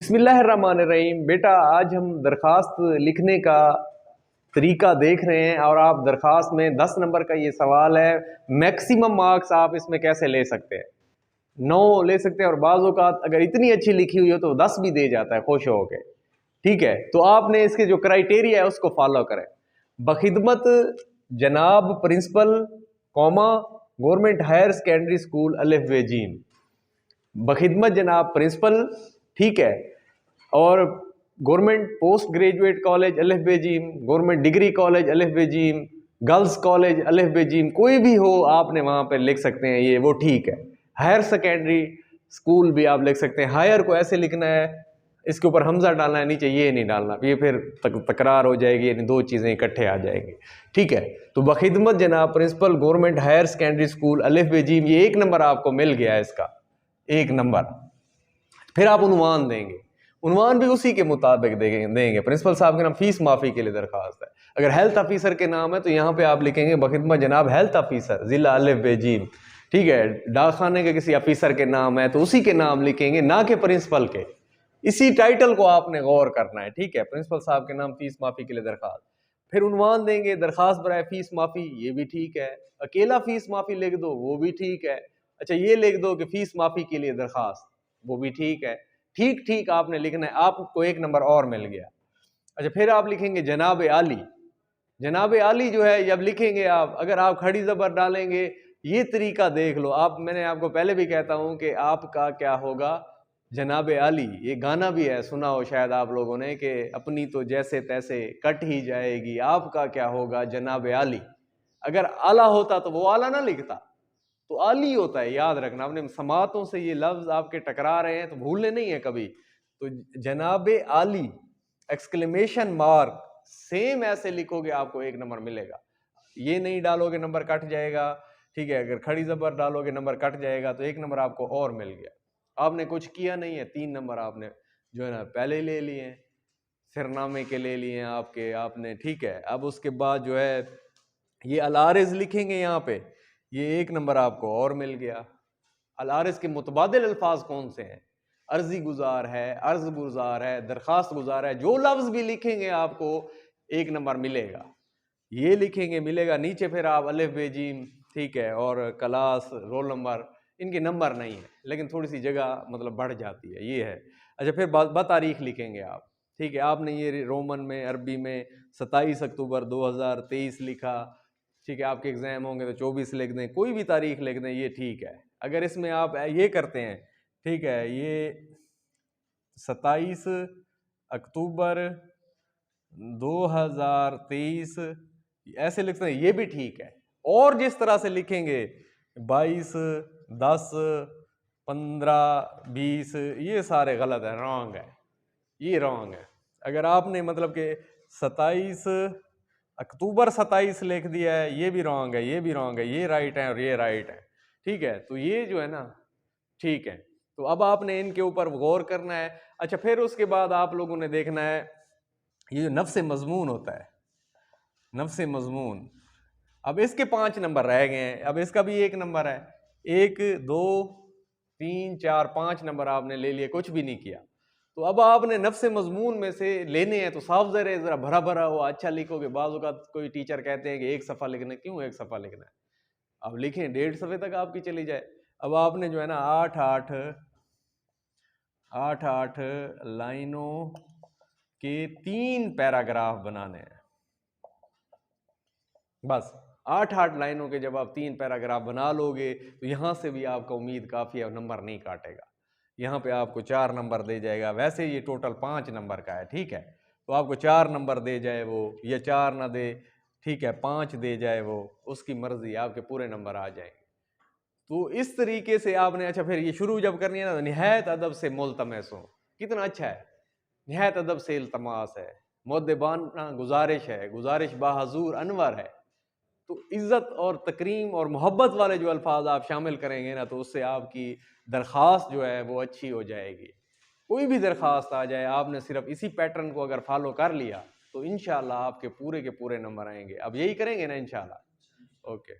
बिस्मिल्लाहिर्रहमानिर्रहीम। बेटा, आज हम दरख्वास्त लिखने का तरीका देख रहे हैं और आप दरख्वास्त में 10 नंबर का ये सवाल है, मैक्सिमम मार्क्स आप इसमें कैसे ले सकते हैं। 9 ले सकते हैं और बाज़ औक़ात अगर इतनी अच्छी लिखी हुई हो तो 10 भी दे जाता है खुश हो के। ठीक है, तो आपने इसके जो क्राइटेरिया है उसको फॉलो करें। बखिदमत जनाब principal comma government higher secondary school अलिफ बे जीम। बखिदमत जनाब प्रिंसिपल, ठीक है, और गवर्नमेंट पोस्ट ग्रेजुएट कॉलेज अलिफ बे जीम, गवर्नमेंट डिग्री कॉलेज अलिफ बे जीम, गर्ल्स कॉलेज अलिफ बे जीम, कोई भी हो आपने वहाँ पर लिख सकते हैं, ये वो ठीक है। हायर सेकेंडरी स्कूल भी आप लिख सकते हैं। हायर को ऐसे लिखना है, इसके ऊपर हमजा डालना है, नीचे ये नहीं डालना, ये फिर तकरार हो जाएगी, यानी दो चीज़ें इकट्ठे आ जाएंगी। ठीक है, तो बखिदमत जनाब principal government higher secondary school अलिफ बे जीम, ये 1 नंबर आपको मिल गया है, इसका 1 नंबर। फिर आप उन्वान देंगे, उन्वान भी उसी के मुताबिक देंगे। प्रिंसिपल साहब के नाम फीस माफ़ी के लिए दरखास्त है। अगर हेल्थ ऑफिसर के नाम है तो यहाँ पे आप लिखेंगे बखिदमत जनाब हेल्थ ऑफिसर ज़िला अलिफ बे जीम। ठीक है, डाकखाने के किसी ऑफिसर के नाम है तो उसी के नाम लिखेंगे, ना कि प्रिंसिपल के। इसी टाइटल को आपने गौर करना है। ठीक है, प्रिंसिपल साहब के नाम फीस माफ़ी के लिए दरखास्त। फिर उन्वान देंगे दरखास्त बराए फीस माफ़ी, ये भी ठीक है। अकेला फीस माफ़ी लिख दो, वो भी ठीक है। अच्छा, ये लिख दो कि फीस माफ़ी के लिए दरखास्त, वो भी ठीक है। ठीक ठीक आपने लिखना है, आपको 1 नंबर और मिल गया। अच्छा, फिर आप लिखेंगे जनाब आली। जनाब आली जो है जब लिखेंगे आप, अगर आप खड़ी ज़बर डालेंगे, ये तरीका देख लो आप, मैंने आपको पहले भी कहता हूं कि आपका क्या होगा, जनाब आली। ये गाना भी है, सुना हो शायद आप लोगों ने, कि अपनी तो जैसे तैसे कट ही जाएगी, आपका क्या होगा जनाब आली। अगर आला होता तो वो आला ना लिखता, तो आली होता है, याद रखना। अपने समातों से ये लफ्ज आपके टकरा रहे हैं तो भूलने नहीं है कभी। तो जनाबे आली एक्सक्लेमेशन मार्क सेम ऐसे लिखोगे, आपको 1 नंबर मिलेगा। ये नहीं डालोगे नंबर कट जाएगा। ठीक है, अगर खड़ी जबर डालोगे नंबर कट जाएगा, तो 1 नंबर आपको और मिल गया। आपने कुछ किया नहीं है, 3 नंबर आपने जो है ना पहले ले लिए हैं, फिरनामे के ले लिए हैं आपने। ठीक है, अब उसके बाद जो है ये अलारिज लिखेंगे यहाँ पे, ये 1 नंबर आपको और मिल गया। अलारिज के मुतबादिल अल्फाज कौन से हैं? अर्जी गुजार है, अर्ज गुजार है, दरखास्त गुजार है। जो लफ्ज भी लिखेंगे आपको 1 नंबर मिलेगा। ये लिखेंगे मिलेगा। नीचे फिर आप अलिफ बे जीम, ठीक है, और क्लास रोल नंबर, इनके नंबर नहीं है लेकिन थोड़ी सी जगह मतलब बढ़ जाती है, ये है। अच्छा, फिर तारीख लिखेंगे आप। ठीक है, आपने ये रोमन में अरबी में 27 अक्टूबर 2023 लिखा। ठीक है, आपके एग्जाम होंगे तो 24 लिख दें, कोई भी तारीख लिख दें, ये ठीक है। अगर इसमें आप ये करते हैं, ठीक है, ये 27 अक्टूबर 2023 ऐसे लिखते हैं, ये भी ठीक है। और जिस तरह से लिखेंगे 22, 10, 15, 20, ये सारे गलत है, रॉन्ग है, ये रॉन्ग है। अगर आपने मतलब कि 27 अक्टूबर 27 लिख दिया है, ये भी रॉन्ग है, ये भी रॉन्ग है, ये राइट है और ये राइट है। ठीक है, तो ये जो है ना ठीक है। तो अब आपने इनके ऊपर गौर करना है। अच्छा, फिर उसके बाद आप लोगों ने देखना है ये जो नफ्स मजमून होता है, नफ्स मजमून, अब इसके 5 नंबर रह गए हैं। अब इसका भी 1 नंबर है। 1, 2, 3, 4, 5 नंबर आपने ले लिए, कुछ भी नहीं किया। तो अब आपने नफ्स मजमून में से लेने हैं, तो साफ जरा भरा भरा हुआ अच्छा लिखोगे। बाज़ औक़ात कोई टीचर कहते हैं कि 1 सफ़ा लिखना है, क्यों 1 सफ़ा लिखना है, अब लिखें 1.5 सफ़े तक आपकी चली जाए। अब आपने जो है ना 8 लाइनों के 3 पैराग्राफ बनाने हैं। बस 8 लाइनों के जब आप 3 पैराग्राफ बना लोगे तो यहाँ से भी आपका उम्मीद काफ़ी है, नंबर नहीं काटेगा। यहाँ पे आपको 4 नंबर दे जाएगा। वैसे ये टोटल 5 नंबर का है, ठीक है, तो आपको 4 नंबर दे जाए वो, या 4 ना दे, ठीक है, 5 दे जाए वो, उसकी मर्जी, आपके पूरे नंबर आ जाएंगे। तो इस तरीके से आपने, अच्छा, फिर ये शुरू जब करनी है ना, निहायत अदब से मुल्तमस हो, कितना अच्छा है, निहायत अदब से इल्तमास है, मुद्दबाना गुजारिश है, गुजारिश बाहजूर अनवर है। तो इज़्ज़त और तकरीम और मोहब्बत वाले जो अल्फाज आप शामिल करेंगे ना, तो उससे आपकी दरख्वास्त जो है वो अच्छी हो जाएगी। कोई भी दरख्वास्त आ जाए, आपने सिर्फ इसी पैटर्न को अगर फॉलो कर लिया तो इंशाअल्लाह आपके पूरे के पूरे नंबर आएंगे। अब यही करेंगे ना इंशाअल्लाह। ओके।